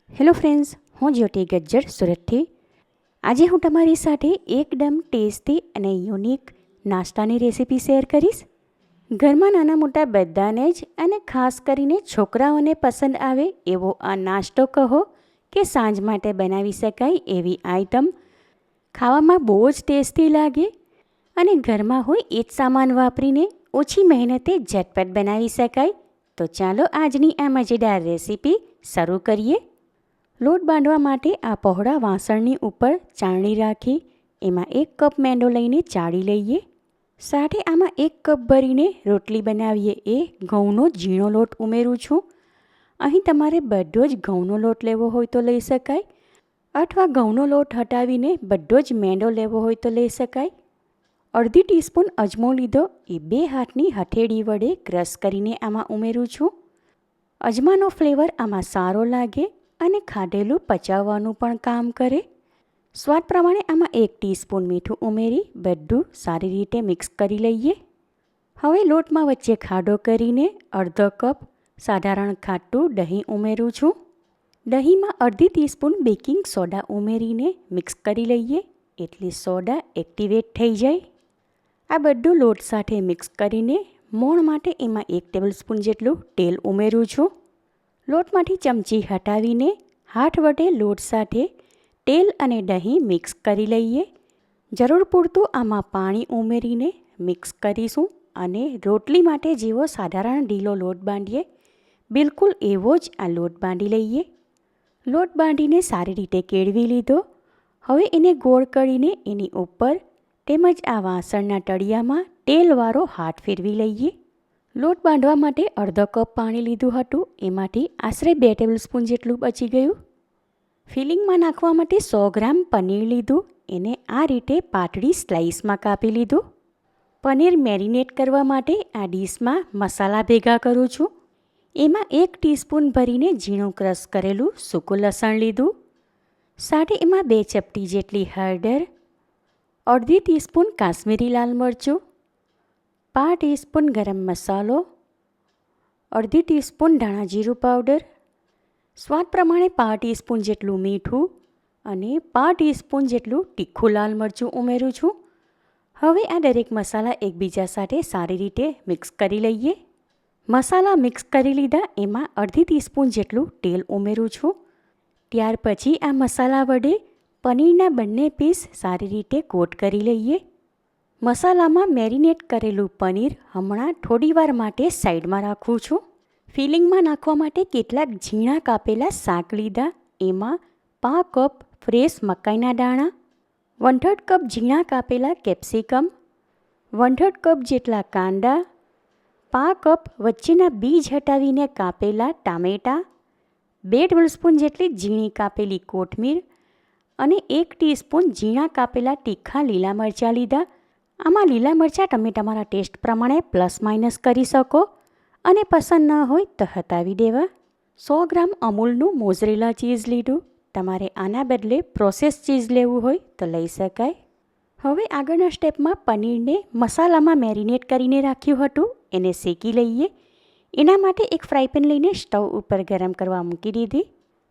Hello friends, હું જ્યોતિ ગજ્જર સુરતથી. આજે હું તમારી સાથે એકદમ ટેસ્ટી અને યુનિક નાસ્તાની રેસીપી શેર કરીશ. ઘરમાં નાના મોટા બધાને જ અને ખાસ કરીને છોકરાઓને પસંદ આવે એવો આ નાસ્તો કહો કે સાંજ માટે બનાવી શકાય એવી આઈટમ. ખાવામાં બહુ જ ટેસ્ટી લાગે અને ઘરમાં હોય એ જ સામાન વાપરીને ઓછી મહેનતે ઝટપટ બનાવી શકાય. તો ચાલો આજની આ મજેદાર રેસીપી શરૂ કરીએ. લોટ બાંધવા માટે આ પહોળા વાસણની ઉપર ચાળણી રાખી એમાં 1 કપ મેંદો લઈને ચાળી લઈએ. સાથે આમાં 1 કપ ભરીને રોટલી બનાવીએ એ ઘઉંનો ઝીણો લોટ ઉમેરું છું. અહીં તમારે બધો જ ઘઉંનો લોટ લેવો હોય તો લઈ શકાય, અથવા ઘઉંનો લોટ હટાવીને બધો જ મેંદો લેવો હોય તો લઈ શકાય. અડધી ટીસ્પૂન અજમો લીધો એ 2 હાથની હથેળી વડે ક્રશ કરીને આમાં ઉમેરું છું. અજમાનો ફ્લેવર આમાં સારો લાગે અને ખાધેલું પચાવવાનું પણ કામ કરે. સ્વાદ પ્રમાણે આમાં 1 ટીસ્પૂન મીઠું ઉમેરી બધું સારી રીતે મિક્સ કરી લઈએ. હવે લોટમાં વચ્ચે ખાડો કરીને અડધો કપ સાધારણ ખાટું દહીં ઉમેરું છું. દહીંમાં અડધી ટીસ્પૂન બેકિંગ સોડા ઉમેરીને મિક્સ કરી લઈએ એટલે સોડા એક્ટિવેટ થઈ જાય. આ બધું લોટ સાથે મિક્સ કરીને મોણ માટે એમાં 1 ટેબલસ્પૂન જેટલું તેલ ઉમેરું છું. લોટમાંથી ચમચી હટાવીને હાથ વડે લોટ સાથે તેલ અને દહીં મિક્સ કરી લઈએ. જરૂર પૂરતું આમાં પાણી ઉમેરીને મિક્સ કરીશું અને રોટલી માટે જેવો સાધારણ ઢીલો લોટ બાંધીએ બિલકુલ એવો જ આ લોટ બાંધી લઈએ. લોટ બાંધીને સારી રીતે કેળવી લીધો. હવે એને ગોળ કરીને એની ઉપર તેમજ આ વાસણના તળિયામાં તેલવાળો હાથ ફેરવી લઈએ. લોટ બાંધવા માટે અડધો કપ પાણી લીધું હતું, એમાંથી આશરે 2 ટેબલસ્પૂન જેટલું બચી ગયું. ફિલિંગમાં નાખવા માટે 100 ગ્રામ પનીર લીધું, એને આ રીતે પાતળી સ્લાઇસમાં કાપી લીધું. પનીર મેરિનેટ કરવા માટે આ ડીશમાં મસાલા ભેગા કરું છું. એમાં 1 ટીસ્પૂન ભરીને ઝીણું ક્રશ કરેલું સૂકું લસણ લીધું. સાથે એમાં 2 ચપટી જેટલી હળદર, અડધી ટીસ્પૂન કાશ્મીરી લાલ મરચું, 1/2 ટીસ્પૂન ગરમ મસાલો, અડધી ટીસ્પૂન ધાણા જીરું પાવડર, સ્વાદ પ્રમાણે 1/2 ટીસ્પૂન જેટલું મીઠું અને 1/2 ટીસ્પૂન જેટલું તીખું લાલ મરચું ઉમેરું છું. હવે આ દરેક મસાલા એકબીજા સાથે સારી રીતે મિક્સ કરી લઈએ. મસાલા મિક્સ કરી લીધા એમાં અડધી ટીસ્પૂન જેટલું તેલ ઉમેરું છું. ત્યાર પછી આ મસાલા વડે પનીરના બંને પીસ સારી રીતે કોટ કરી લઈએ. મસાલામાં મેરિનેટ કરેલું પનીર હમણાં થોડીવાર માટે સાઈડમાં રાખું છું. ફિલિંગમાં નાખવા માટે કેટલાક ઝીણા કાપેલા શાક લીધા, એમાં 1/2 કપ ફ્રેશ મકાઈના દાણા, 1/3 કપ ઝીણા કાપેલા કેપ્સિકમ, 1/3 કપ જેટલા કાંદા, 1/2 કપ વચ્ચેના બીજ હટાવીને કાપેલા ટામેટાં, 2 ટેબલસ્પૂન જેટલી ઝીણી કાપેલી કોથમીર અને 1 ટીસ્પૂન ઝીણા કાપેલા તીખા લીલા મરચાં લીધા. આમાં લીલા મરચાં તમે તમારા ટેસ્ટ પ્રમાણે પ્લસ માઇનસ કરી શકો અને પસંદ ન હોય તો હટાવી દેવા. 100 ગ્રામ અમૂલનું મોઝરેલા ચીઝ લીધું. તમારે આના બદલે પ્રોસેસ ચીઝ લેવું હોય તો લઈ શકાય. હવે આગળના સ્ટેપમાં પનીરને મસાલામાં મેરિનેટ કરીને રાખ્યું હતું એને શેકી લઈએ. એના માટે એક ફ્રાયપેન લઈને સ્ટવ ઉપર ગરમ કરવા મૂકી દીધી.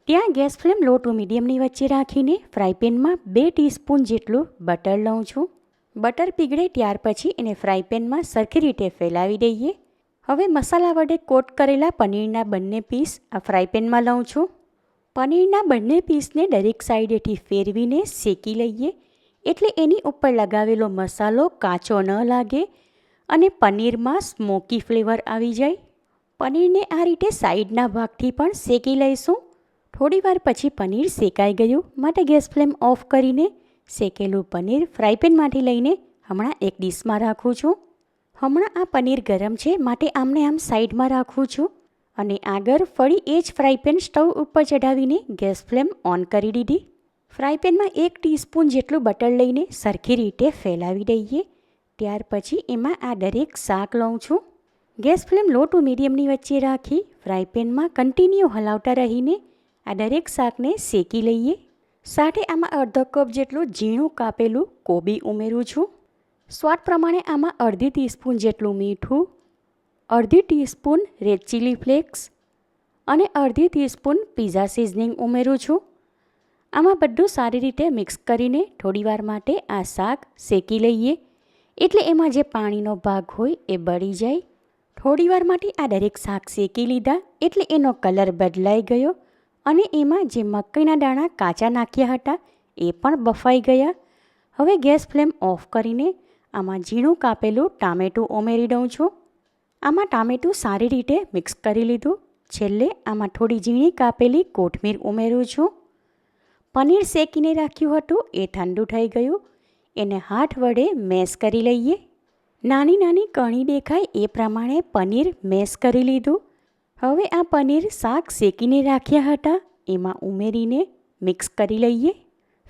ત્યાં ગેસ ફ્લેમ લો ટુ મીડિયમની વચ્ચે રાખીને ફ્રાયપેનમાં 2 ટીસ્પૂન જેટલું બટર લઉં છું. બટર પીગળે ત્યાર પછી એને ફ્રાયપેનમાં સરખી રીતે ફેલાવી દઈએ. હવે મસાલા વડે કોટ કરેલા પનીરના બંને પીસ આ ફ્રાયપેનમાં લઉં છું. પનીરના બંને પીસને દરેક સાઈડેથી ફેરવીને શેકી લઈએ એટલે એની ઉપર લગાવેલો મસાલો કાચો ન લાગે અને પનીરમાં સ્મોકી ફ્લેવર આવી જાય. પનીરને આ રીતે સાઈડના ભાગથી પણ શેકી લઈશું. થોડીવાર પછી પનીર શેકાઈ ગયું માટે ગેસ ફ્લેમ ઓફ કરીને શેકેલું પનીર ફ્રાયપેનમાંથી લઈને હમણાં એક ડીશમાં રાખું છું. હમણાં આ પનીર ગરમ છે માટે આમને આમ સાઈડમાં રાખું છું અને આગળ ફરી એ જ ફ્રાયપેન સ્ટવ ઉપર ચઢાવીને ગેસ ફ્લેમ ઓન કરી દીધી. ફ્રાયપેનમાં 1 ટીસ્પૂન જેટલું બટર લઈને સરખી રીતે ફેલાવી દઈએ. ત્યાર પછી એમાં આ દરેક શાક લઉં છું. ગેસ ફ્લેમ લો ટુ મીડિયમની વચ્ચે રાખી ફ્રાયપેનમાં કન્ટિન્યુ હલાવતા રહીને આ દરેક શાકને શેકી લઈએ. સાથે આમાં અડધો કપ જેટલું ઝીણું કાપેલું કોબી ઉમેરું છું. સ્વાદ પ્રમાણે આમાં અડધી ટીસ્પૂન જેટલું મીઠું, અડધી ટીસ્પૂન રેડ ચીલી ફ્લેક્સ અને અડધી ટીસ્પૂન પિઝા સિઝનિંગ ઉમેરું છું. આમાં બધું સારી રીતે મિક્સ કરીને થોડીવાર માટે આ શાક શેકી લઈએ, એટલે એમાં જે પાણીનો ભાગ હોય એ બળી જાય. થોડીવાર માટે આ દરેક શાક શેકી લીધા એટલે એનો કલર બદલાઈ ગયો અને એમાં જે મકાઈના દાણા કાચા નાખ્યા હતા એ પણ બફાઈ ગયા. હવે ગેસ ફ્લેમ ઓફ કરીને આમાં ઝીણું કાપેલું ટામેટું ઉમેરી દઉં છું. આમાં ટામેટું સારી રીતે મિક્સ કરી લીધું. છેલ્લે આમાં થોડી ઝીણી કાપેલી કોથમીર ઉમેરું છું. પનીર શેકીને રાખ્યું હતું એ ઠંડુ થઈ ગયું. એને હાથ વડે મેશ કરી લઈએ. નાની નાની કણી દેખાય એ પ્રમાણે પનીર મેશ કરી લીધું. હવે આ પનીર શાક શેકીને રાખ્યા હતા એમાં ઉમેરીને મિક્સ કરી લઈએ.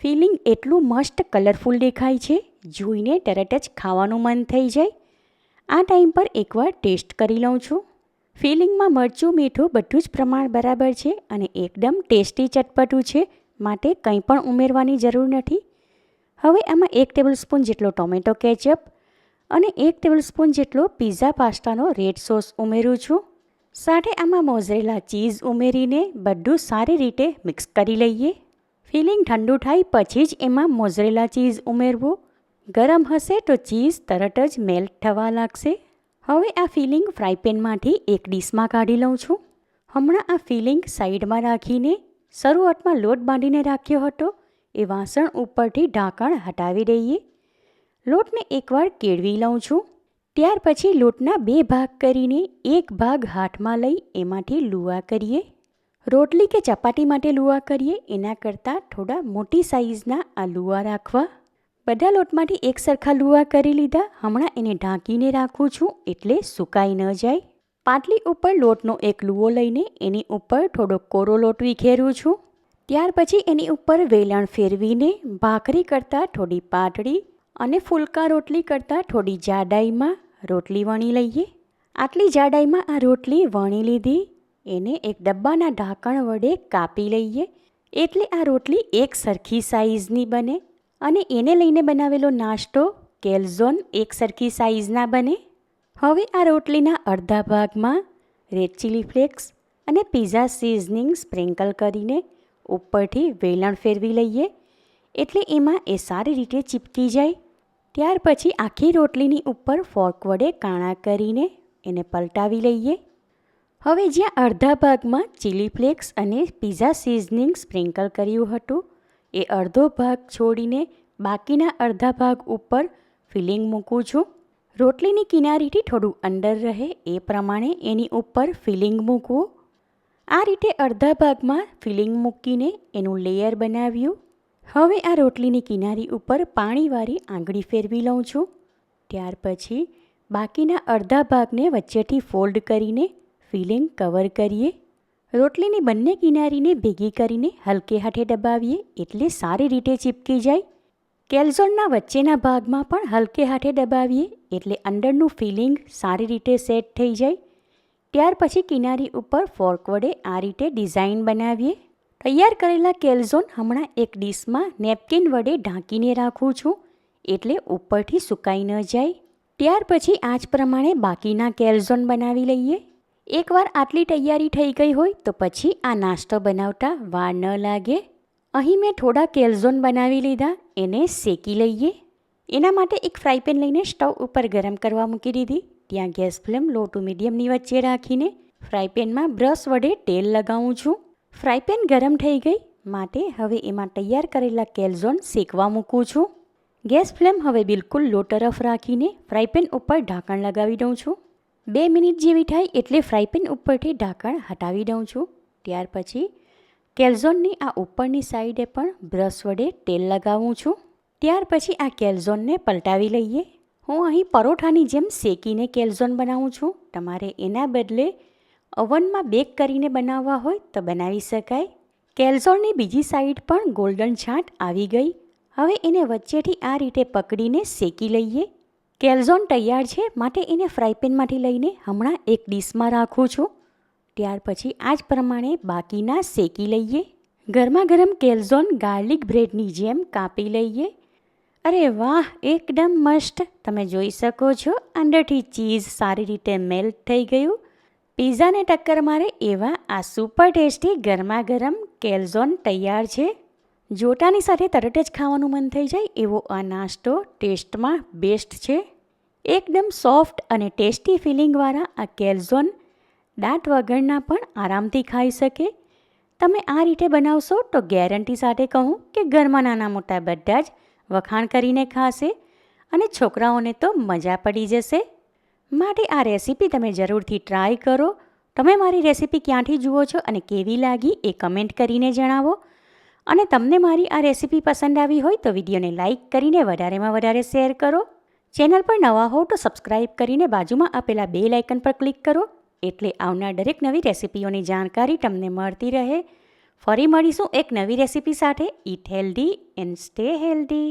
ફિલિંગ એટલું મસ્ત કલરફુલ દેખાય છે, જોઈને તરત જ ખાવાનું મન થઈ જાય. આ ટાઈમ પર એકવાર ટેસ્ટ કરી લઉં છું. ફિલિંગમાં મરચું મીઠું બધું જ પ્રમાણ બરાબર છે અને એકદમ ટેસ્ટી ચટપટું છે, માટે કંઈ પણ ઉમેરવાની જરૂર નથી. હવે આમાં 1 ટેબલસ્પૂન જેટલો ટોમેટો કેચઅપ અને 1 ટેબલસ્પૂન જેટલો પિઝા પાસ્તાનો રેડ સોસ ઉમેરું છું. સાથે આમાં મોઝરેલા ચીઝ ઉમેરીને બધું સારી રીતે મિક્સ કરી લઈએ. ફિલિંગ ઠંડુ થાય પછી જ એમાં મોઝરેલા ચીઝ ઉમેરવું. ગરમ હશે તો ચીઝ તરત જ મેલ્ટ થવા લાગશે. હવે આ ફિલિંગ ફ્રાય પેનમાંથી એક ડીશમાં કાઢી લઉં છું. હમણાં આ ફિલિંગ સાઈડમાં રાખીને શરૂઆતમાં લોટ બાંધીને રાખ્યો હતો એ વાસણ ઉપરથી ઢાંકણ હટાવી દઈએ. લોટને એકવાર કેળવી લઉં છું. ત્યાર પછી લોટના 2 ભાગ કરીને એક ભાગ હાથમાં લઈ એમાંથી લુવા કરીએ. રોટલી કે ચપાટી માટે લુવા કરીએ એના કરતાં થોડા મોટી સાઇઝના આ લુવા રાખવા. બધા લોટમાંથી એક સરખા લુવા કરી લીધા. હમણાં એને ઢાંકીને રાખું છું એટલે સુકાઈ ન જાય. પાટલી ઉપર લોટનો એક લુવો લઈને એની ઉપર થોડો કોરો લોટ વિખેરું છું. ત્યાર પછી એની ઉપર વેલણ ફેરવીને ભાખરી કરતાં થોડી પાતળી અને ફુલકા રોટલી કરતાં થોડી જાડાઈમાં રોટલી વણી લઈએ. આટલી જાડાઈમાં આ રોટલી વણી લીધી. એને એક ડબ્બાના ઢાંકણ વડે કાપી લઈએ એટલે આ રોટલી એક સરખી સાઇઝની બને અને એને લઈને બનાવેલો નાસ્તો કેલ્ઝોન એક સરખી સાઇઝના બને. હવે આ રોટલીના અડધા ભાગમાં રેડ ચીલી ફ્લેક્સ અને પિઝા સિઝનિંગ સ્પ્રિંકલ કરીને ઉપરથી વેલણ ફેરવી લઈએ એટલે એમાં એ સારી રીતે ચીપકી જાય. ત્યાર પછી આખી રોટલીની ઉપર ફોર્ક વડે કાણા કરીને એને પલટાવી લઈએ. હવે જ્યાં અડધા ભાગમાં ચીલી ફ્લેક્સ અને પિઝા સિઝનિંગ સ્પ્રિંકલ કર્યું હતું એ અડધો ભાગ છોડીને બાકીના અડધા ભાગ ઉપર ફિલિંગ મૂકું છું. રોટલીની કિનારીથી થોડું અંદર રહે એ પ્રમાણે એની ઉપર ફિલિંગ મૂકવું. આ રીતે અડધા ભાગમાં ફિલિંગ મૂકીને એનું લેયર બનાવ્યું. હવે આ રોટલીની કિનારી ઉપર પાણીવાળી આંગળી ફેરવી લઉં છું. ત્યાર પછી બાકીના અડધા ભાગને વચ્ચેથી ફોલ્ડ કરીને ફિલિંગ કવર કરીએ. રોટલીની બંને કિનારીને ભેગી કરીને હલકે હાથે દબાવીએ એટલે સારી રીતે ચીપકી જાય. કેલ્ઝોનના વચ્ચેના ભાગમાં પણ હલકે હાથે દબાવીએ એટલે અંદરનું ફિલિંગ સારી રીતે સેટ થઈ જાય. ત્યાર પછી કિનારી ઉપર ફોર્ક વડે આ રીતે ડિઝાઇન બનાવીએ. તૈયાર કરેલા કેલ્ઝોન હમણાં એક ડીશમાં નેપકિન વડે ઢાંકીને રાખું છું એટલે ઉપરથી સુકાઈ ન જાય. ત્યાર પછી આ જ પ્રમાણે બાકીના કેલ્ઝોન બનાવી લઈએ. એકવાર આટલી તૈયારી થઈ ગઈ હોય તો પછી આ નાસ્તો બનાવતા વાર ન લાગે. અહીં મેં થોડા કેલ્ઝોન બનાવી લીધા. એને શેકી લઈએ. એના માટે એક ફ્રાય પેન લઈને સ્ટવ ઉપર ગરમ કરવા મૂકી દીધી. ત્યાં ગેસ ફ્લેમ લો ટુ મીડિયમની વચ્ચે રાખીને ફ્રાય પેનમાં બ્રશ વડે તેલ લગાવું છું. ફ્રાય પેન ગરમ થઈ ગઈ માટે હવે એમાં તૈયાર કરેલા કેલ્ઝોન શેકવા મૂકું છું. ગેસ ફ્લેમ હવે બિલકુલ લો તરફ રાખીને ફ્રાય પેન ઉપર ઢાંકણ લગાવી દઉં છું. 2 મિનિટ જેવી થાય એટલે ફ્રાય પેન ઉપરથી ઢાંકણ હટાવી દઉં છું. ત્યાર પછી કેલ્ઝોનની આ ઉપરની સાઈડે પણ બ્રશ વડે તેલ લગાવું છું. ત્યાર પછી આ કેલ્ઝોનને પલટાવી લઈએ. હું અહીં પરોઠાની જેમ શેકીને કેલ્ઝોન બનાવું છું. તમારે એના બદલે ઓવનમાં બેક કરીને બનાવવા હોય તો બનાવી શકાય. કેલ્ઝોનની બીજી સાઈડ પણ ગોલ્ડન છાંટ આવી ગઈ. હવે એને વચ્ચેથી આ રીતે પકડીને શેકી લઈએ. કેલ્ઝોન તૈયાર છે માટે એને ફ્રાય પેનમાંથી લઈને હમણાં એક ડીશમાં રાખું છું. ત્યાર પછી આ જ પ્રમાણે બાકીના શેકી લઈએ. ગરમા ગરમ કેલ્ઝોન ગાર્લિક બ્રેડની જેમ કાપી લઈએ. અરે વાહ, એકદમ મસ્ત. તમે જોઈ શકો છો અંદરથી ચીઝ સારી રીતે મેલ્ટ થઈ ગયું. પિઝાને ટક્કર મારે એવા આ સુપર ટેસ્ટી ગરમા ગરમ કેલ્ઝોન તૈયાર છે. જોટાની સાથે તરત જ ખાવાનું મન થઈ જાય એવો આ નાસ્તો ટેસ્ટમાં બેસ્ટ છે. એકદમ સોફ્ટ અને ટેસ્ટી ફિલિંગવાળા આ કેલ્ઝોન દાંત વગરના પણ આરામથી ખાઈ શકે. તમે આ રીતે બનાવશો તો ગેરંટી સાથે કહું કે ઘરમાં નાના મોટા બધા જ વખાણ કરીને ખાશે અને છોકરાઓને તો મજા પડી જશે. માટે આ રેસીપી તમે જરૂરથી ટ્રાય કરો. તમે મારી રેસીપી ક્યાંથી જુઓ છો અને કેવી લાગી એ કમેન્ટ કરીને જણાવો. અને તમને મારી આ રેસીપી પસંદ આવી હોય તો વિડીયોને લાઇક કરીને વધારેમાં વધારે શેર કરો. ચેનલ પર નવા હો તો સબસ્ક્રાઈબ કરીને બાજુમાં આપેલા બેલ આઇકન પર ક્લિક કરો, એટલે આવનાર દરેક નવી રેસીપીઓની જાણકારી તમને મળતી રહે. ફરી મળીશું એક નવી રેસીપી સાથે. ઈટ હેલ્ધી એન્ડ સ્ટે હેલ્ધી.